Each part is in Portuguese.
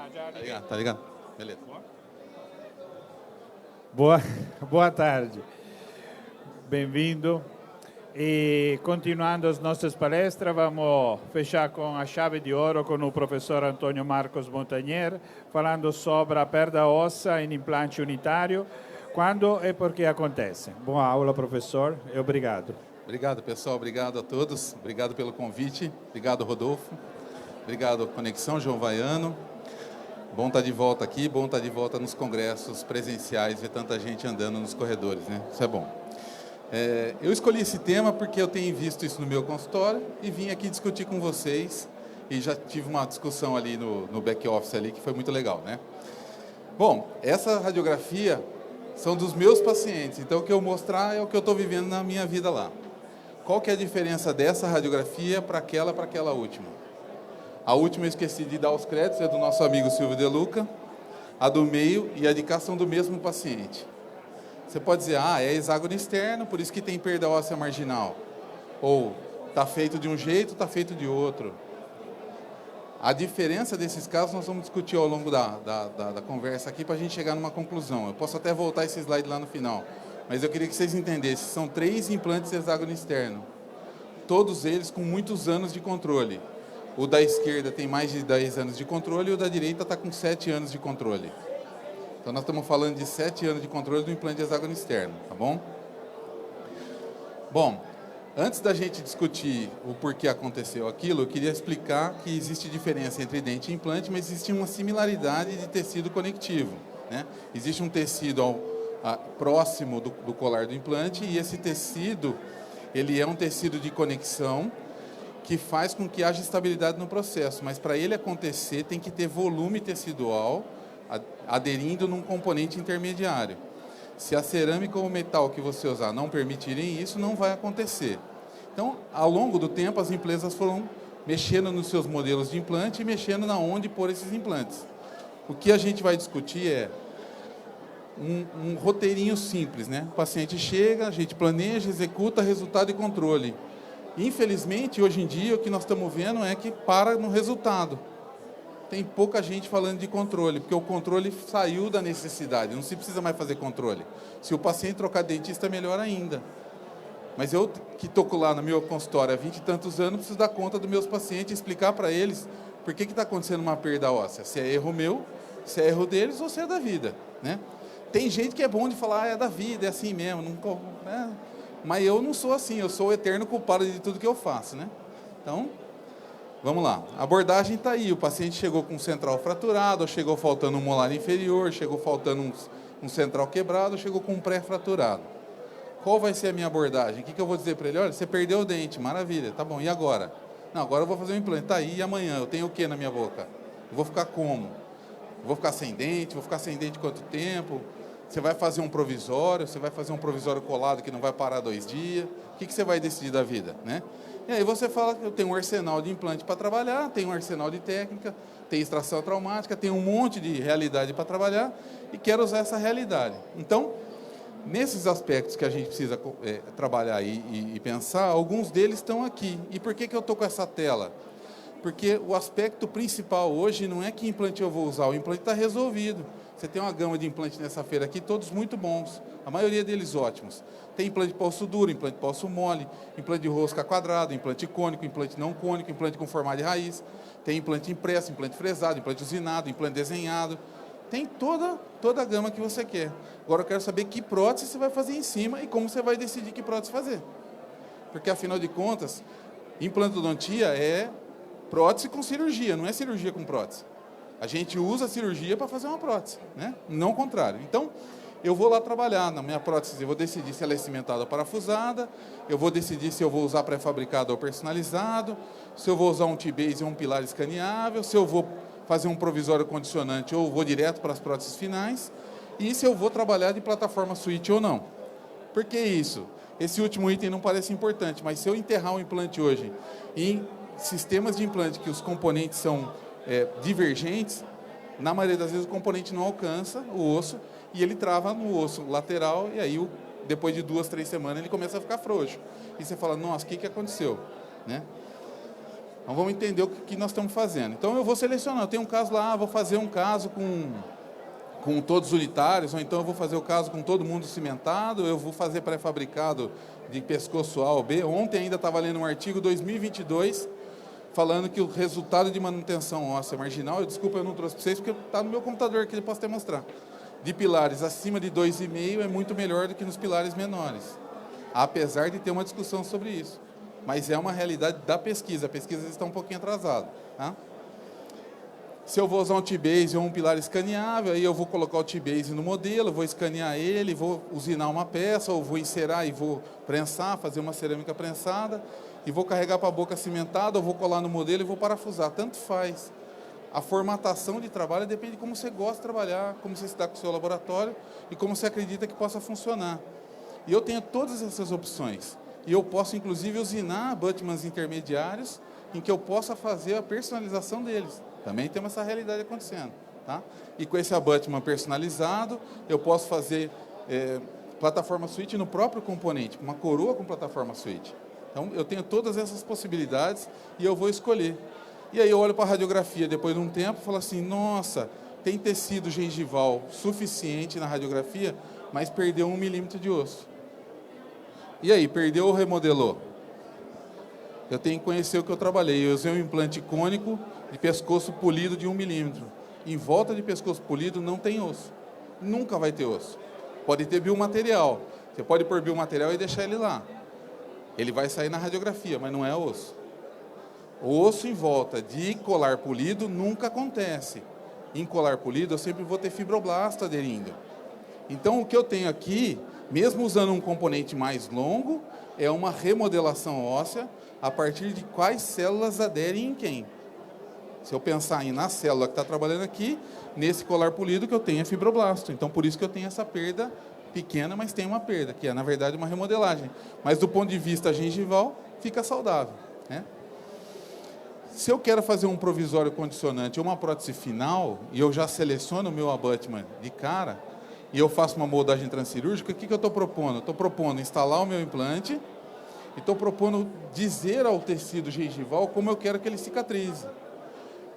Tá ligado? Tá ligado? Beleza. Boa tarde. Bem-vindo. E continuando as nossas palestras, vamos fechar com a chave de ouro com o professor Antônio Marcos Montagnier, falando sobre a perda óssea em implante unitário, quando e por que acontece. Boa aula, professor, e obrigado. Obrigado, pessoal. Obrigado a todos. Obrigado pelo convite. Obrigado, Rodolfo. Obrigado, Conexão João Vaiano. Bom estar de volta aqui, bom estar de volta nos congressos presenciais, ver tanta gente andando nos corredores, né? Isso é bom. Eu escolhi esse tema porque eu tenho visto isso no meu consultório e vim aqui discutir com vocês e já tive uma discussão ali no back-office ali que foi muito legal, né? Bom, essa radiografia são dos meus pacientes, então o que eu mostrar é o que eu estou vivendo na minha vida lá. Qual que é a diferença dessa radiografia para aquela última? A última eu esqueci de dar os créditos, é do nosso amigo Silvio De Luca. A do meio e a de cá são do mesmo paciente. Você pode dizer, é hexágono externo, por isso que tem perda óssea marginal. Ou está feito de um jeito, está feito de outro. A diferença desses casos nós vamos discutir ao longo da conversa aqui para a gente chegar numa conclusão. Eu posso até voltar esse slide lá no final, mas eu queria que vocês entendessem. São 3 implantes hexágono externo, todos eles com muitos anos de controle. O da esquerda tem mais de 10 anos de controle e o da direita está com 7 anos de controle. Então, nós estamos falando de 7 anos de controle do implante de hexágono externo, tá bom? Bom, antes da gente discutir o porquê aconteceu aquilo, eu queria explicar que existe diferença entre dente e implante, mas existe uma similaridade de tecido conectivo, né? Existe um tecido próximo do colar do implante e esse tecido, ele é um tecido de conexão que faz com que haja estabilidade no processo, mas para ele acontecer tem que ter volume tecidual aderindo num componente intermediário. Se a cerâmica ou o metal que você usar não permitirem isso, não vai acontecer. Então, ao longo do tempo, as empresas foram mexendo nos seus modelos de implante e mexendo na onde pôr esses implantes. O que a gente vai discutir é um roteirinho simples, né? O paciente chega, a gente planeja, executa, resultado e controle. Infelizmente, hoje em dia, o que nós estamos vendo é que para no resultado. Tem pouca gente falando de controle, porque o controle saiu da necessidade, não se precisa mais fazer controle. Se o paciente trocar dentista, melhor ainda. Mas eu, que estou lá no meu consultório há 20 e tantos anos, preciso dar conta dos meus pacientes e explicar para eles por que está acontecendo uma perda óssea. Se é erro meu, se é erro deles ou se é da vida, né? Tem gente que é bom de falar, é da vida, é assim mesmo. Não, mas eu não sou assim, eu sou o eterno culpado de tudo que eu faço, né? Então, vamos lá. A abordagem está aí. O paciente chegou com um central fraturado, ou chegou faltando um molar inferior, chegou faltando um central quebrado, ou chegou com um pré-fraturado. Qual vai ser a minha abordagem? O que eu vou dizer para ele? Olha, você perdeu o dente, maravilha, tá bom, e agora? Não, agora eu vou fazer um implante. Tá aí, e amanhã? Eu tenho o que na minha boca? Eu vou ficar como? Eu vou ficar sem dente? Vou ficar sem dente quanto tempo? Você vai fazer um provisório? Você vai fazer um provisório colado que não vai parar 2 dias? O que você vai decidir da vida, né? E aí você fala que eu tenho um arsenal de implante para trabalhar, tenho um arsenal de técnica, tenho extração traumática, tenho um monte de realidade para trabalhar e quero usar essa realidade. Então, nesses aspectos que a gente precisa trabalhar e pensar, alguns deles estão aqui. E por que eu estou com essa tela? Porque o aspecto principal hoje não é que implante eu vou usar, o implante está resolvido. Você tem uma gama de implantes nessa feira aqui, todos muito bons, a maioria deles ótimos. Tem implante de osso duro, implante de osso mole, implante de rosca quadrado, implante cônico, implante não cônico, implante com formato de raiz, tem implante impresso, implante fresado, implante usinado, implante desenhado. Tem toda a gama que você quer. Agora eu quero saber que prótese você vai fazer em cima e como você vai decidir que prótese fazer. Porque, afinal de contas, implantodontia é prótese com cirurgia, não é cirurgia com prótese. A gente usa a cirurgia para fazer uma prótese, né? Não o contrário. Então, eu vou lá trabalhar na minha prótese, eu vou decidir se ela é cimentada ou parafusada, eu vou decidir se eu vou usar pré-fabricado ou personalizado, se eu vou usar um T-base ou um pilar escaneável, se eu vou fazer um provisório condicionante ou vou direto para as próteses finais, e se eu vou trabalhar de plataforma switch ou não. Por que isso? Esse último item não parece importante, mas se eu enterrar um implante hoje em sistemas de implante que os componentes são divergentes, na maioria das vezes o componente não alcança o osso e ele trava no osso lateral e aí depois de 2, 3 semanas ele começa a ficar frouxo. E você fala, nossa, o que aconteceu? Né? Então vamos entender o que nós estamos fazendo. Então eu vou selecionar, eu tenho um caso lá, vou fazer um caso com todos unitários, ou então eu vou fazer o caso com todo mundo cimentado, eu vou fazer pré-fabricado de pescoço A ou B. Ontem ainda estava lendo um artigo 2022 falando que o resultado de manutenção óssea marginal, desculpa, eu não trouxe para vocês porque está no meu computador aqui, eu posso até mostrar, de pilares acima de 2,5 é muito melhor do que nos pilares menores, apesar de ter uma discussão sobre isso. Mas é uma realidade da pesquisa, a pesquisa está um pouquinho atrasada. Tá? Se eu vou usar um T-Base ou um pilar escaneável, aí eu vou colocar o T-Base no modelo, vou escanear ele, vou usinar uma peça, ou vou encerar e vou prensar, fazer uma cerâmica prensada, e vou carregar para a boca cimentada, ou vou colar no modelo e vou parafusar. Tanto faz. A formatação de trabalho depende de como você gosta de trabalhar, como você está com o seu laboratório e como você acredita que possa funcionar. E eu tenho todas essas opções. E eu posso, inclusive, usinar abutments intermediários em que eu possa fazer a personalização deles. Também temos essa realidade acontecendo. Tá? E com esse abutment personalizado, eu posso fazer plataforma switch no próprio componente, uma coroa com plataforma switch. Então, eu tenho todas essas possibilidades e eu vou escolher. E aí eu olho para a radiografia depois de um tempo e falo assim, nossa, tem tecido gengival suficiente na radiografia, mas perdeu 1 milímetro de osso. E aí, perdeu ou remodelou? Eu tenho que conhecer o que eu trabalhei. Eu usei um implante cônico de pescoço polido de 1 milímetro. Em volta de pescoço polido não tem osso. Nunca vai ter osso. Pode ter biomaterial. Você pode pôr biomaterial e deixar ele lá. Ele vai sair na radiografia, mas não é osso. O osso em volta de colar polido nunca acontece. Em colar polido eu sempre vou ter fibroblasto aderindo. Então o que eu tenho aqui, mesmo usando um componente mais longo, é uma remodelação óssea a partir de quais células aderem em quem. Se eu pensar na célula que está trabalhando aqui, nesse colar polido que eu tenho é fibroblasto. Então por isso que eu tenho essa perda pequena, mas tem uma perda, que é na verdade uma remodelagem. Mas do ponto de vista gengival, fica saudável, né? Se eu quero fazer um provisório condicionante ou uma prótese final, e eu já seleciono o meu abutment de cara, e eu faço uma moldagem transcirúrgica, o que eu estou propondo? Estou propondo instalar o meu implante, e estou propondo dizer ao tecido gengival como eu quero que ele cicatrize.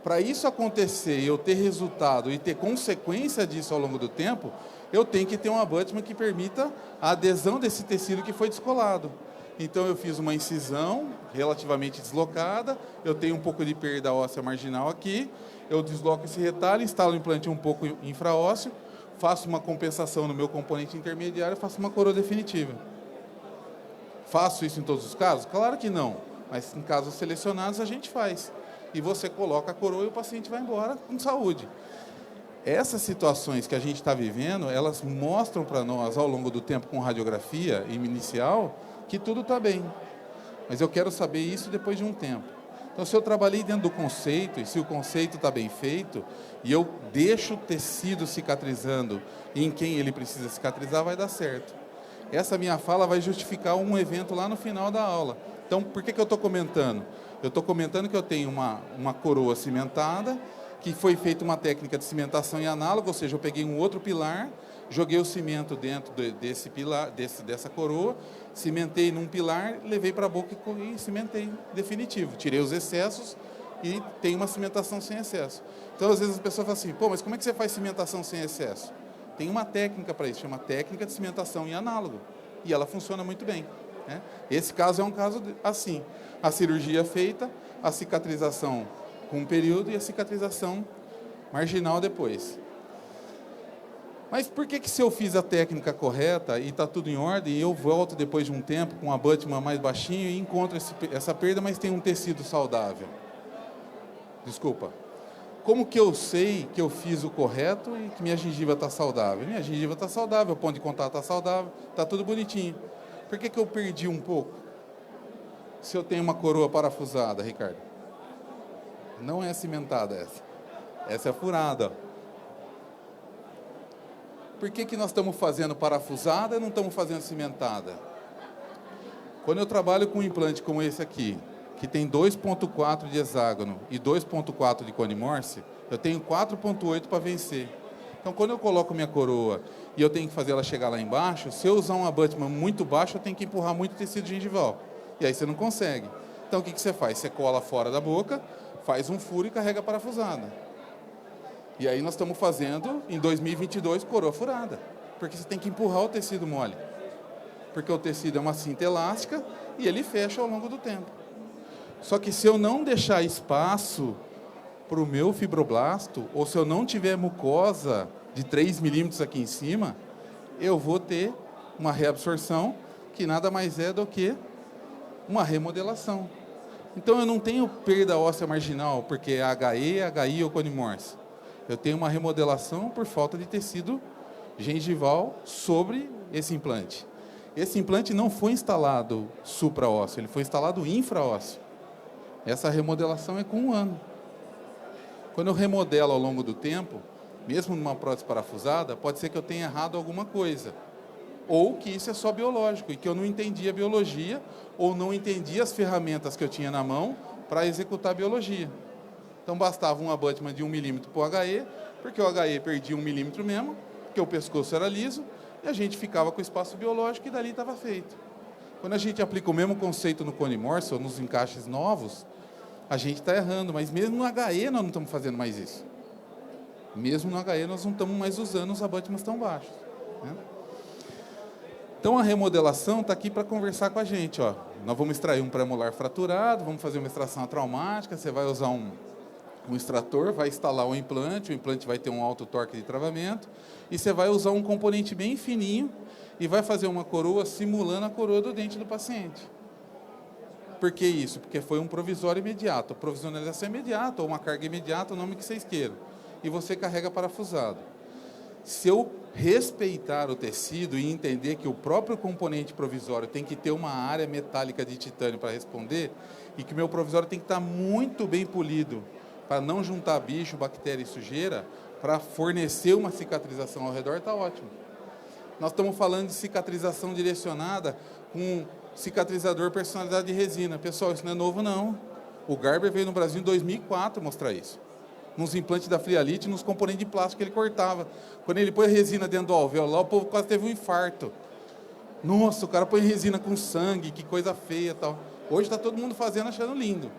Para isso acontecer e eu ter resultado e ter consequência disso ao longo do tempo, eu tenho que ter um abutment que permita a adesão desse tecido que foi descolado. Então eu fiz uma incisão relativamente deslocada, eu tenho um pouco de perda óssea marginal aqui, eu desloco esse retalho, instalo o implante um pouco infraósseo, faço uma compensação no meu componente intermediário, faço uma coroa definitiva. Faço isso em todos os casos? Claro que não, mas em casos selecionados a gente faz. E você coloca a coroa e o paciente vai embora com saúde. Essas situações que a gente está vivendo, elas mostram para nós ao longo do tempo com radiografia inicial que tudo está bem. Mas eu quero saber isso depois de um tempo. Então, se eu trabalhei dentro do conceito, e se o conceito está bem feito, e eu deixo o tecido cicatrizando em quem ele precisa cicatrizar, vai dar certo. Essa minha fala vai justificar um evento lá no final da aula. Então, por que eu estou comentando? Eu estou comentando que eu tenho uma coroa cimentada, que foi feita uma técnica de cimentação em análogo, ou seja, eu peguei um outro pilar, joguei o cimento dentro desse pilar, dessa coroa, cimentei num pilar, levei para a boca e cimentei definitivo. Tirei os excessos e tem uma cimentação sem excesso. Então, às vezes as pessoas falam assim, pô, mas como é que você faz cimentação sem excesso? Tem uma técnica para isso, chama técnica de cimentação em análogo. E ela funciona muito bem. Né? Esse caso é um caso assim. A cirurgia feita, a cicatrização com um período e a cicatrização marginal depois. Mas por que se eu fiz a técnica correta e está tudo em ordem, e eu volto depois de um tempo com um abutment mais baixinho e encontro essa perda, mas tem um tecido saudável? Desculpa. Como que eu sei que eu fiz o correto e que minha gengiva está saudável? Minha gengiva está saudável, o ponto de contato está saudável, está tudo bonitinho. Por que eu perdi um pouco? Se eu tenho uma coroa parafusada, Ricardo. Não é cimentada essa. Essa é furada. Por que nós estamos fazendo parafusada e não estamos fazendo cimentada? Quando eu trabalho com um implante como esse aqui, que tem 2.4 de hexágono e 2.4 de cone Morse, eu tenho 4.8 para vencer. Então, quando eu coloco minha coroa e eu tenho que fazer ela chegar lá embaixo, se eu usar um abutment muito baixo, eu tenho que empurrar muito tecido gengival. E aí você não consegue. Então, o que você faz? Você cola fora da boca, faz um furo e carrega a parafusada. E aí nós estamos fazendo, em 2022, coroa furada. Porque você tem que empurrar o tecido mole. Porque o tecido é uma cinta elástica e ele fecha ao longo do tempo. Só que se eu não deixar espaço para o meu fibroblasto, ou se eu não tiver mucosa de 3 milímetros aqui em cima, eu vou ter uma reabsorção que nada mais é do que uma remodelação. Então eu não tenho perda óssea marginal porque é HE, HI ou conimorse. Eu tenho uma remodelação por falta de tecido gengival sobre esse implante. Esse implante não foi instalado supraósseo, ele foi instalado infraósseo. Essa remodelação é com 1 ano. Quando eu remodelo ao longo do tempo, mesmo numa prótese parafusada, pode ser que eu tenha errado alguma coisa. Ou que isso é só biológico, e que eu não entendi a biologia, ou não entendi as ferramentas que eu tinha na mão para executar a biologia. Então bastava um abutment de 1 milímetro para o HE, porque o HE perdia 1 milímetro mesmo, porque o pescoço era liso, e a gente ficava com o espaço biológico e dali estava feito. Quando a gente aplica o mesmo conceito no conimorse ou nos encaixes novos, a gente está errando, mas mesmo no HE nós não estamos fazendo mais isso. Mesmo no HE nós não estamos mais usando os abutments tão baixos, né? Então a remodelação está aqui para conversar com a gente. Ó. Nós vamos extrair um pré-molar fraturado, vamos fazer uma extração traumática, você vai usar um extrator, vai instalar o implante vai ter um alto torque de travamento, e você vai usar um componente bem fininho e vai fazer uma coroa simulando a coroa do dente do paciente. Por que isso? Porque foi um provisório imediato, provisionalização imediata, ou uma carga imediata, o nome que vocês queiram. E você carrega parafusado. Se eu respeitar o tecido e entender que o próprio componente provisório tem que ter uma área metálica de titânio para responder, e que o meu provisório tem que estar muito bem polido, para não juntar bicho, bactéria e sujeira, para fornecer uma cicatrização ao redor, está ótimo. Nós estamos falando de cicatrização direcionada com cicatrizador personalizado de resina. Pessoal, isso não é novo, não. O Garber veio no Brasil em 2004 mostrar isso. Nos implantes da Frialite, nos componentes de plástico que ele cortava. Quando ele põe resina dentro do alvéolo lá, o povo quase teve um infarto. Nossa, o cara põe resina com sangue, que coisa feia e tal. Hoje está todo mundo fazendo, achando lindo.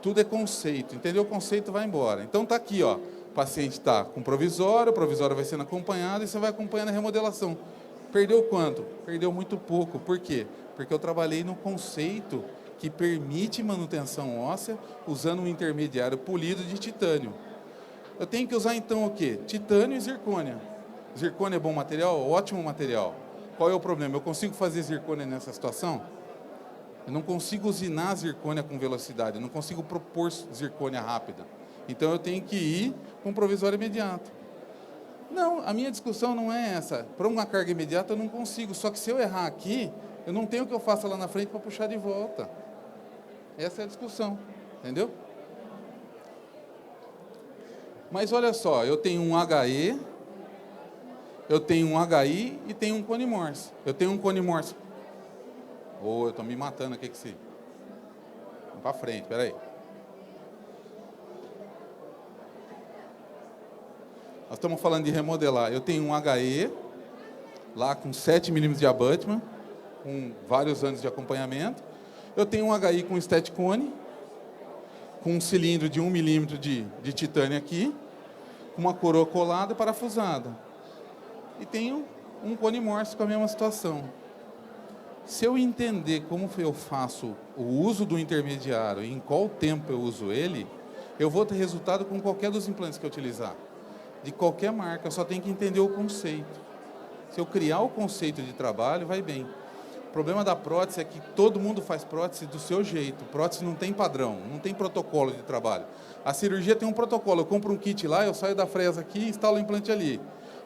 Tudo é conceito, entendeu? O conceito vai embora. Então está aqui, ó. O paciente está com provisório, o provisório vai sendo acompanhado e você vai acompanhando a remodelação. Perdeu quanto? Perdeu muito pouco. Por quê? Porque eu trabalhei no conceito que permite manutenção óssea usando um intermediário polido de titânio. Eu tenho que usar então o quê? Titânio e zircônia. Zircônia é bom material? Ótimo material. Qual é o problema? Eu consigo fazer zircônia nessa situação? Eu não consigo usinar zircônia com velocidade, eu não consigo propor zircônia rápida. Então eu tenho que ir com um provisório imediato. Não, a minha discussão não é essa. Para uma carga imediata eu não consigo, só que se eu errar aqui, eu não tenho o que eu faça lá na frente para puxar de volta. Essa é a discussão, entendeu? Mas olha só, eu tenho um HE, eu tenho um HI e tenho um conimorse. Eu tenho um conimorse. Eu estou me matando aqui que se... Vamos para frente, peraí. Nós estamos falando de remodelar. Eu tenho um HE, lá com 7 milímetros de abutment, com vários anos de acompanhamento. Eu tenho um HI com Steticone, com um cilindro de 1 milímetro de titânio aqui, com uma coroa colada e parafusada. E tenho um conimorse com a mesma situação. Se eu entender como eu faço o uso do intermediário e em qual tempo eu uso ele, eu vou ter resultado com qualquer dos implantes que eu utilizar. De qualquer marca, eu só tenho que entender o conceito. Se eu criar o conceito de trabalho, vai bem. O problema da prótese é que todo mundo faz prótese do seu jeito. Prótese não tem padrão, não tem protocolo de trabalho. A cirurgia tem um protocolo. Eu compro um kit lá, eu saio da fresa aqui e instalo o implante ali.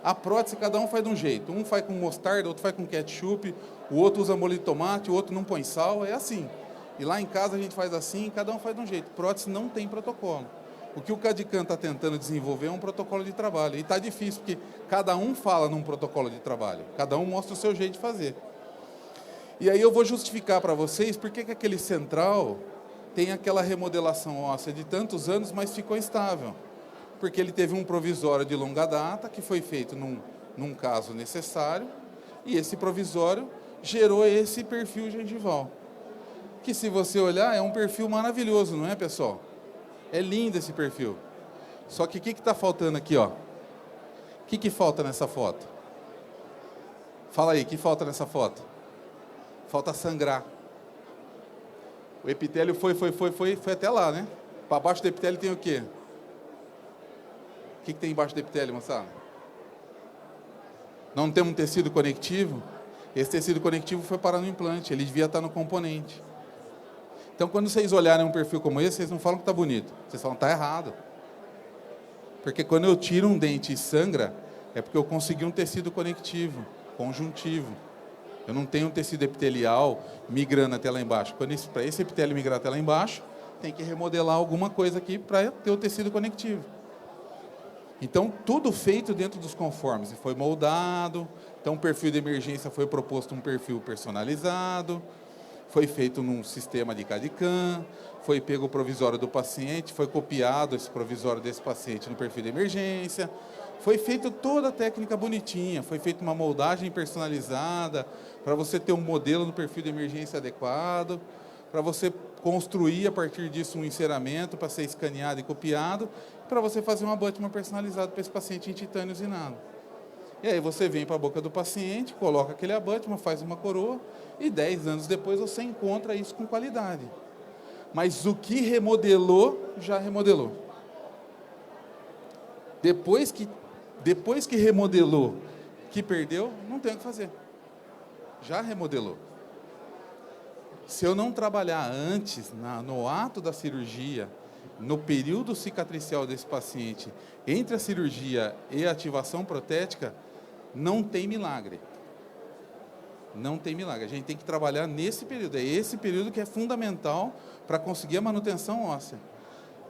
A prótese, cada um faz de um jeito. Um faz com mostarda, outro faz com ketchup, o outro usa molho de tomate, o outro não põe sal. É assim. E lá em casa a gente faz assim, cada um faz de um jeito. Prótese não tem protocolo. O que o CAD/CAM está tentando desenvolver é um protocolo de trabalho. E está difícil, porque cada um fala num protocolo de trabalho. Cada um mostra o seu jeito de fazer. E aí eu vou justificar para vocês por que aquele central tem aquela remodelação óssea de tantos anos, mas ficou estável. Porque ele teve um provisório de longa data, que foi feito num caso necessário, e esse provisório gerou esse perfil gengival. que se você olhar é um perfil maravilhoso, não é, pessoal? É lindo esse perfil. Só que o que está faltando aqui, ó? O que falta nessa foto? Fala aí, o que falta nessa foto? Falta sangrar. O epitélio foi até lá, né? Para baixo do epitélio tem o quê? O que tem embaixo do epitélio, moçada? Não temos um tecido conectivo? Esse tecido conectivo foi parar no implante, ele devia estar no componente. Então, quando vocês olharem um perfil como esse, vocês não falam que está bonito, vocês falam que está errado. Porque quando eu tiro um dente e sangra, é porque eu consegui um tecido conectivo, conjuntivo. Eu não tenho um tecido epitelial migrando até lá embaixo. Para esse epitélio migrar até lá embaixo, tem que remodelar alguma coisa aqui para ter o tecido conectivo. Então, tudo feito dentro dos conformes. Foi moldado, então o perfil de emergência foi proposto um perfil personalizado, foi feito num sistema de CAD/CAM, foi pego o provisório do paciente, foi copiado esse provisório desse paciente no perfil de emergência, foi feita toda a técnica bonitinha, foi feita uma moldagem personalizada para você ter um modelo no perfil de emergência adequado, para você construir a partir disso um enceramento para ser escaneado e copiado, para você fazer um abutment personalizado para esse paciente em titânio usinado. E aí você vem para a boca do paciente, coloca aquele abutment, faz uma coroa, e 10 anos depois você encontra isso com qualidade. Mas o que remodelou, já remodelou. Depois que remodelou, que perdeu, não tem o que fazer. Já remodelou. Se eu não trabalhar antes, no ato da cirurgia, no período cicatricial desse paciente, entre a cirurgia e a ativação protética, não tem milagre. Não tem milagre. A gente tem que trabalhar nesse período. É esse período que é fundamental para conseguir a manutenção óssea.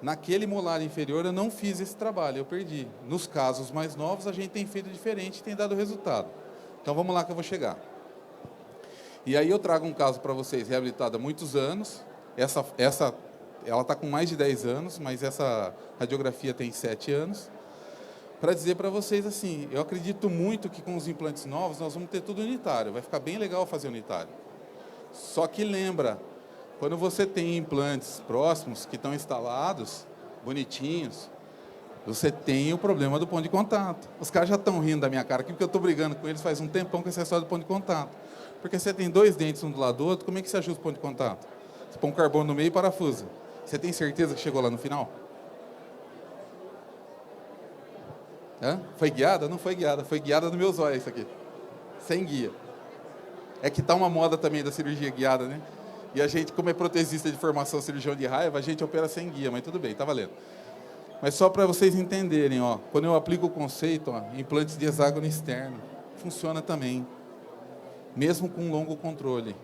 Naquele molar inferior eu não fiz esse trabalho, eu perdi. Nos casos mais novos a gente tem feito diferente e tem dado resultado. Então vamos lá que eu vou chegar. E aí eu trago um caso para vocês, reabilitado há muitos anos. Ela está com mais de 10 anos, mas essa radiografia tem 7 anos. Para dizer para vocês assim, eu acredito muito que com os implantes novos nós vamos ter tudo unitário. Vai ficar bem legal fazer unitário. Só que lembra, quando você tem implantes próximos que estão instalados, bonitinhos, você tem o problema do ponto de contato. Os caras já estão rindo da minha cara aqui, porque eu estou brigando com eles faz um tempão com essa história do ponto de contato. Porque você tem 2 dentes um do lado do outro, como é que você ajusta o ponto de contato? Você põe um carbono no meio e parafusa. Você tem certeza que chegou lá no final? Hã? Foi guiada? Não foi guiada, foi guiada no meus olhos isso aqui. Sem guia. É que está uma moda também da cirurgia guiada, né? E a gente, como é protesista de formação, cirurgião de raiva, a gente opera sem guia, mas tudo bem, tá valendo. Mas só para vocês entenderem, ó, quando eu aplico o conceito, ó, implantes de hexágono externo, funciona também, mesmo com longo controle.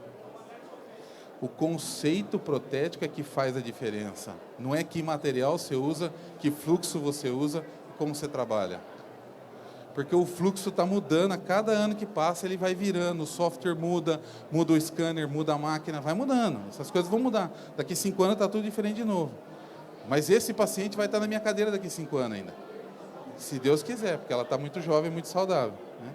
O conceito protético é que faz a diferença. Não é que material você usa, que fluxo você usa, como você trabalha. Porque o fluxo está mudando, a cada ano que passa ele vai virando, o software muda, muda o scanner, muda a máquina, vai mudando. Essas coisas vão mudar. Daqui 5 anos está tudo diferente de novo. Mas esse paciente vai estar na minha cadeira daqui 5 anos ainda. Se Deus quiser, porque ela está muito jovem, muito saudável, né?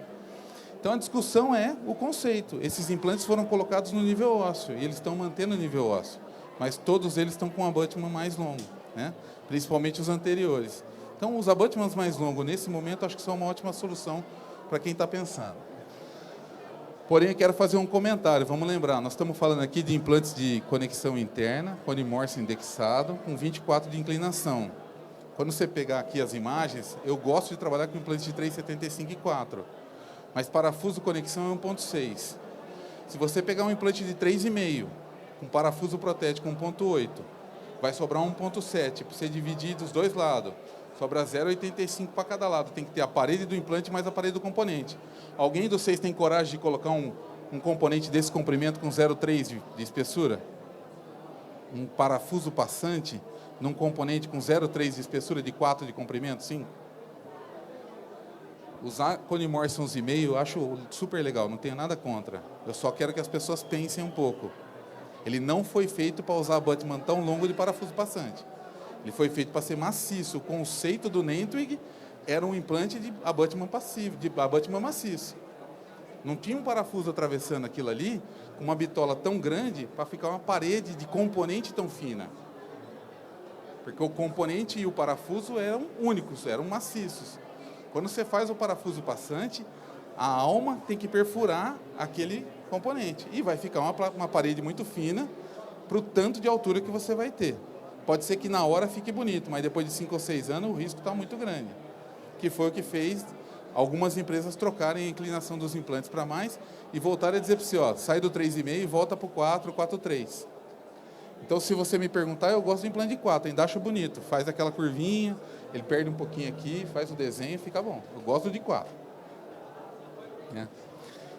Então a discussão é o conceito. Esses implantes foram colocados no nível ósseo, e eles estão mantendo o nível ósseo. Mas todos eles estão com um abutment mais longo, né? Principalmente os anteriores. Então, os abutments mais longos, nesse momento, acho que são uma ótima solução para quem está pensando. Porém, eu quero fazer um comentário. Vamos lembrar, nós estamos falando aqui de implantes de conexão interna, Conimorse indexado, com 24 de inclinação. Quando você pegar aqui as imagens, eu gosto de trabalhar com implantes de 3,75 e 4. Mas parafuso conexão é 1,6. Se você pegar um implante de 3,5, com parafuso protético 1,8, vai sobrar 1,7 para você dividir dos dois lados. Sobra 0,85 para cada lado. Tem que ter a parede do implante mais a parede do componente. Alguém de vocês tem coragem de colocar um componente desse comprimento com 0,3 de espessura? Um parafuso passante num componente com 0,3 de espessura de 4 de comprimento? 5? Usar Conimorse 11,5 eu acho super legal, não tenho nada contra. Eu só quero que as pessoas pensem um pouco. Ele não foi feito para usar abutment tão longo de parafuso passante. Ele foi feito para ser maciço. O conceito do Nentwig era um implante de abutment passivo, de abutment maciço. Não tinha um parafuso atravessando aquilo ali, com uma bitola tão grande, para ficar uma parede de componente tão fina. Porque o componente e o parafuso eram únicos, eram maciços. Quando você faz o parafuso passante, a alma tem que perfurar aquele componente. E vai ficar uma parede muito fina para o tanto de altura que você vai ter. Pode ser que na hora fique bonito, mas depois de 5 ou 6 anos o risco está muito grande. Que foi o que fez algumas empresas trocarem a inclinação dos implantes para mais e voltarem a dizer para você, ó, sai do 3,5 e volta para o 4, 4,3. Então, se você me perguntar, eu gosto do implante de 4, ainda acho bonito. Faz aquela curvinha, ele perde um pouquinho aqui, faz o desenho, fica bom. Eu gosto de 4. Né?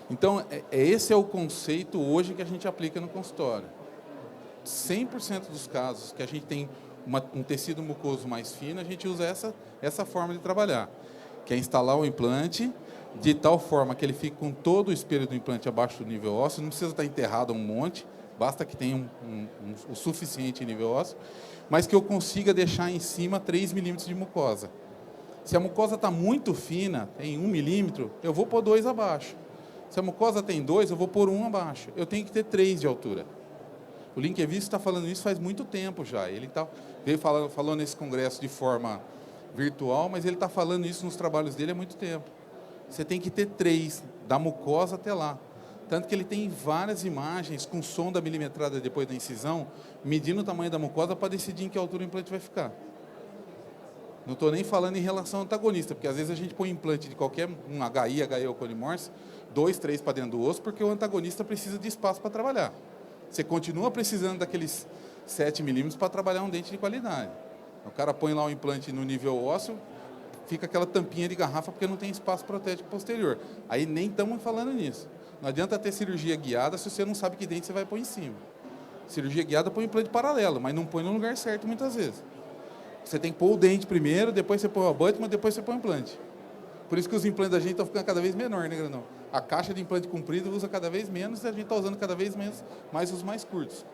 Então, esse é o conceito hoje que a gente aplica no consultório. 100% dos casos que a gente tem um tecido mucoso mais fino, a gente usa essa forma de trabalhar, que é instalar o implante de tal forma que ele fique com todo o espelho do implante abaixo do nível ósseo, não precisa estar enterrado um monte, basta que tenha o suficiente nível ósseo, mas que eu consiga deixar em cima 3 milímetros de mucosa. Se a mucosa está muito fina, tem 1 milímetro, eu vou pôr 2 abaixo. Se a mucosa tem 2, eu vou pôr 1 abaixo. Eu tenho que ter 3 de altura. O Linkevicius está falando isso faz muito tempo já. Ele veio falou nesse congresso de forma virtual, mas ele está falando isso nos trabalhos dele há muito tempo. Você tem que ter 3, da mucosa até lá. Tanto que ele tem várias imagens com sonda milimetrada depois da incisão, medindo o tamanho da mucosa para decidir em que altura o implante vai ficar. Não estou nem falando em relação ao antagonista, porque às vezes a gente põe implante de qualquer, um HI ou Conimorse, 2, 3 para dentro do osso, porque o antagonista precisa de espaço para trabalhar. Você continua precisando daqueles 7 milímetros para trabalhar um dente de qualidade. O cara põe lá o implante no nível ósseo, fica aquela tampinha de garrafa porque não tem espaço protético posterior. Aí nem estamos falando nisso. Não adianta ter cirurgia guiada se você não sabe que dente você vai pôr em cima. Cirurgia guiada põe implante paralelo, mas não põe no lugar certo muitas vezes. Você tem que pôr o dente primeiro, depois você põe o abutment, depois você põe o implante. Por isso que os implantes da gente estão ficando cada vez menor, né, Grandão? A caixa de implante comprido usa cada vez menos e a gente está usando cada vez menos mais os mais curtos.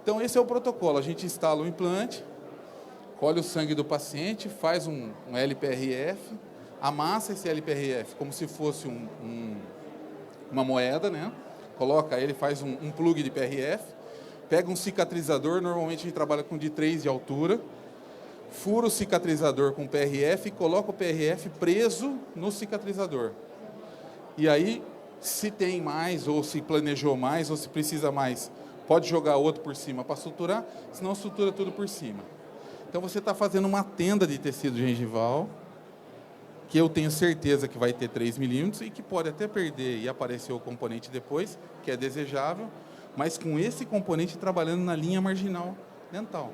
Então, esse é o protocolo. A gente instala o implante, colhe o sangue do paciente, faz um LPRF, amassa esse LPRF como se fosse uma moeda, né? Coloca ele, faz um plug de PRF, pega um cicatrizador, normalmente a gente trabalha com de 3 de altura, fura o cicatrizador com PRF e coloca o PRF preso no cicatrizador. E aí, se tem mais, ou se planejou mais, ou se precisa mais, pode jogar outro por cima para suturar, senão sutura tudo por cima. Então você está fazendo uma tenda de tecido gengival, que eu tenho certeza que vai ter 3 milímetros e que pode até perder e aparecer o componente depois, que é desejável, mas com esse componente trabalhando na linha marginal dental.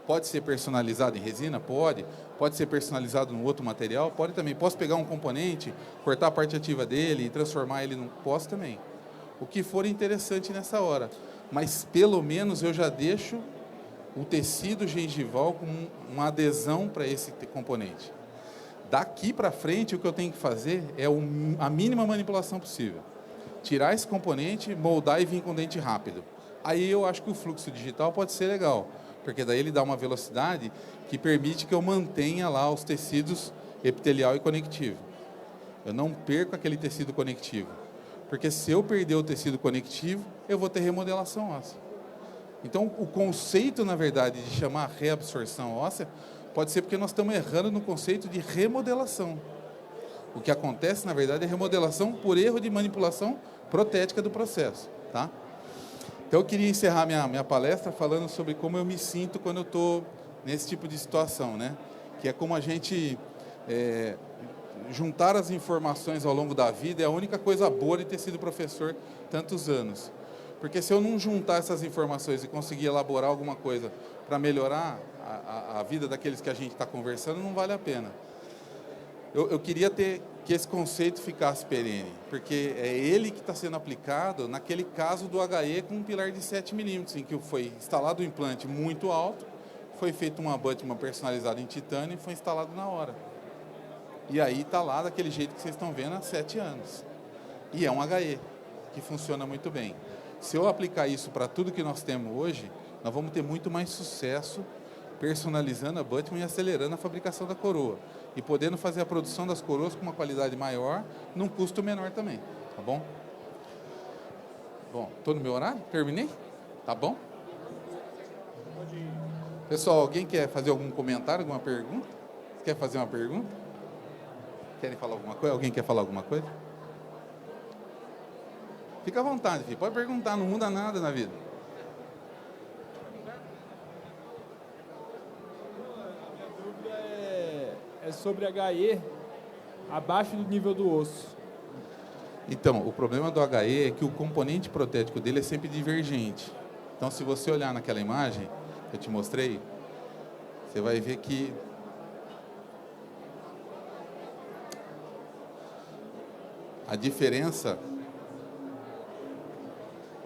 Pode ser personalizado em resina? Pode. Pode ser personalizado em outro material? Pode também. Posso pegar um componente, cortar a parte ativa dele e transformar ele num... Posso também. O que for interessante nessa hora. Mas, pelo menos, eu já deixo o tecido gengival com uma adesão para esse componente. Daqui para frente, o que eu tenho que fazer é a mínima manipulação possível. Tirar esse componente, moldar e vir com dente rápido. Aí eu acho que o fluxo digital pode ser legal, porque daí ele dá uma velocidade que permite que eu mantenha lá os tecidos epitelial e conectivo. Eu não perco aquele tecido conectivo, porque se eu perder o tecido conectivo, eu vou ter remodelação óssea. Então, o conceito, na verdade, de chamar reabsorção óssea, pode ser porque nós estamos errando no conceito de remodelação. O que acontece, na verdade, é remodelação por erro de manipulação protética do processo, tá? Então, eu queria encerrar minha palestra falando sobre como eu me sinto quando eu estou nesse tipo de situação, né? Que é como a gente juntar as informações ao longo da vida é a única coisa boa de ter sido professor tantos anos. Porque se eu não juntar essas informações e conseguir elaborar alguma coisa para melhorar a vida daqueles que a gente está conversando, não vale a pena. Eu queria que esse conceito ficasse perene, porque é ele que está sendo aplicado naquele caso do HE com um pilar de 7 milímetros, em que foi instalado um implante muito alto, foi feito um abutment personalizado em titânio e foi instalado na hora. E aí está lá daquele jeito que vocês estão vendo há 7 anos. E é um HE, que funciona muito bem. Se eu aplicar isso para tudo que nós temos hoje, nós vamos ter muito mais sucesso personalizando a abutment e acelerando a fabricação da coroa. E podendo fazer a produção das coroas com uma qualidade maior, num custo menor também. Tá bom? Bom, estou no meu horário? Terminei? Tá bom? Pessoal, alguém quer fazer algum comentário, alguma pergunta? Quer fazer uma pergunta? Querem falar alguma coisa? Alguém quer falar alguma coisa? Fica à vontade, filho. Pode perguntar, não muda nada na vida. A minha dúvida é sobre HE abaixo do nível do osso. Então, o problema do HE é que o componente protético dele é sempre divergente. Então, se você olhar naquela imagem que eu te mostrei, você vai ver que a diferença,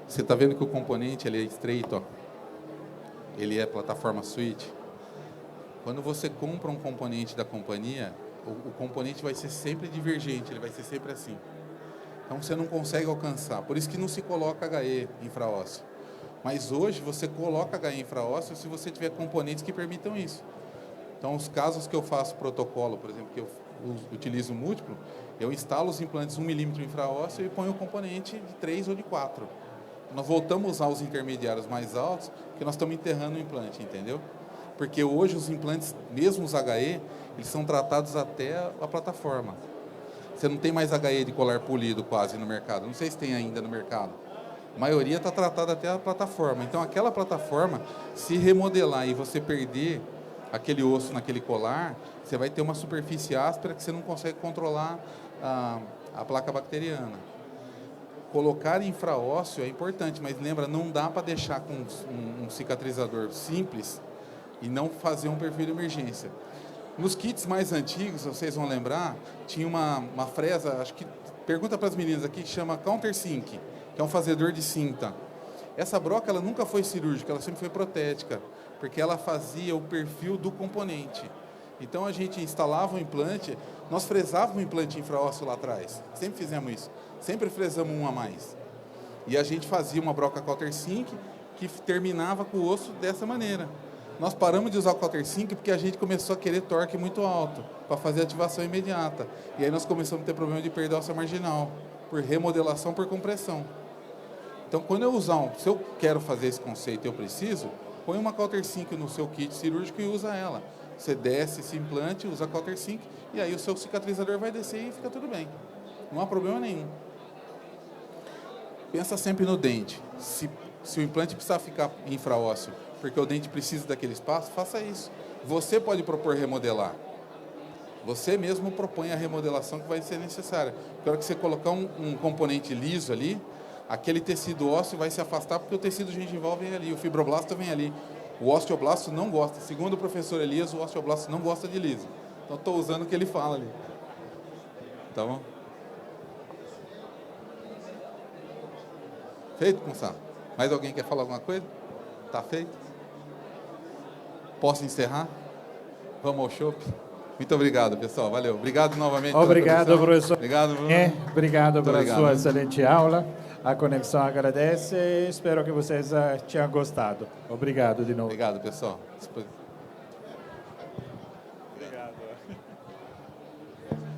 você está vendo que o componente ele é estreito, ó. Ele é plataforma switch. Quando você compra um componente da companhia, o componente vai ser sempre divergente, ele vai ser sempre assim. Então você não consegue alcançar, por isso que não se coloca HE infraósseo. Mas hoje você coloca HE infraósseo se você tiver componentes que permitam isso. Então os casos que eu faço protocolo, por exemplo, que eu utilizo múltiplo, eu instalo os implantes 1 milímetro infraósseo e ponho o componente de 3 ou de 4. Nós voltamos a usar os intermediários mais altos, porque nós estamos enterrando o implante, entendeu? Porque hoje os implantes, mesmo os HE, eles são tratados até a plataforma. Você não tem mais HE de colar polido quase no mercado. Não sei se tem ainda no mercado. A maioria está tratada até a plataforma. Então, aquela plataforma, se remodelar e você perder aquele osso naquele colar, você vai ter uma superfície áspera que você não consegue controlar a placa bacteriana. Colocar infraósseo é importante, mas lembra, não dá para deixar com um cicatrizador simples e não fazer um perfil de emergência. Nos kits mais antigos, vocês vão lembrar, tinha uma fresa, acho que, pergunta para as meninas aqui, que chama countersink, que é um fazedor de cinta. Essa broca, ela nunca foi cirúrgica, ela sempre foi protética, porque ela fazia o perfil do componente. Então, a gente instalava o implante, nós fresávamos o implante infraósseo lá atrás, sempre fizemos isso, sempre fresamos um a mais. E a gente fazia uma broca countersink que terminava com o osso dessa maneira. Nós paramos de usar o countersink porque a gente começou a querer torque muito alto, para fazer ativação imediata. E aí nós começamos a ter problema de perder ossa marginal, por remodelação, por compressão. Então, quando eu usar se eu quero fazer esse conceito e eu preciso, põe uma countersink no seu kit cirúrgico e usa ela. Você desce esse implante, usa a countersink, e aí o seu cicatrizador vai descer e fica tudo bem. Não há problema nenhum. Pensa sempre no dente. Se o implante precisar ficar infraósseo, porque o dente precisa daquele espaço, faça isso. Você pode propor remodelar. Você mesmo propõe a remodelação que vai ser necessária. Na hora que você colocar um componente liso ali, aquele tecido ósseo vai se afastar porque o tecido gengival vem ali, o fibroblasto vem ali. O osteoblasto não gosta. Segundo o professor Elias, o osteoblasto não gosta de liso. Então, estou usando o que ele fala ali. Tá bom? Feito, Gonçalo? Mais alguém quer falar alguma coisa? Tá feito? Posso encerrar? Vamos ao chopp? Muito obrigado, pessoal. Valeu. Obrigado novamente. Obrigado, professor. Obrigado, Bruno. Obrigado pela obrigado. sua excelente aula. A conexão agradece e espero que vocês tenham gostado. Obrigado de novo. Obrigado, pessoal.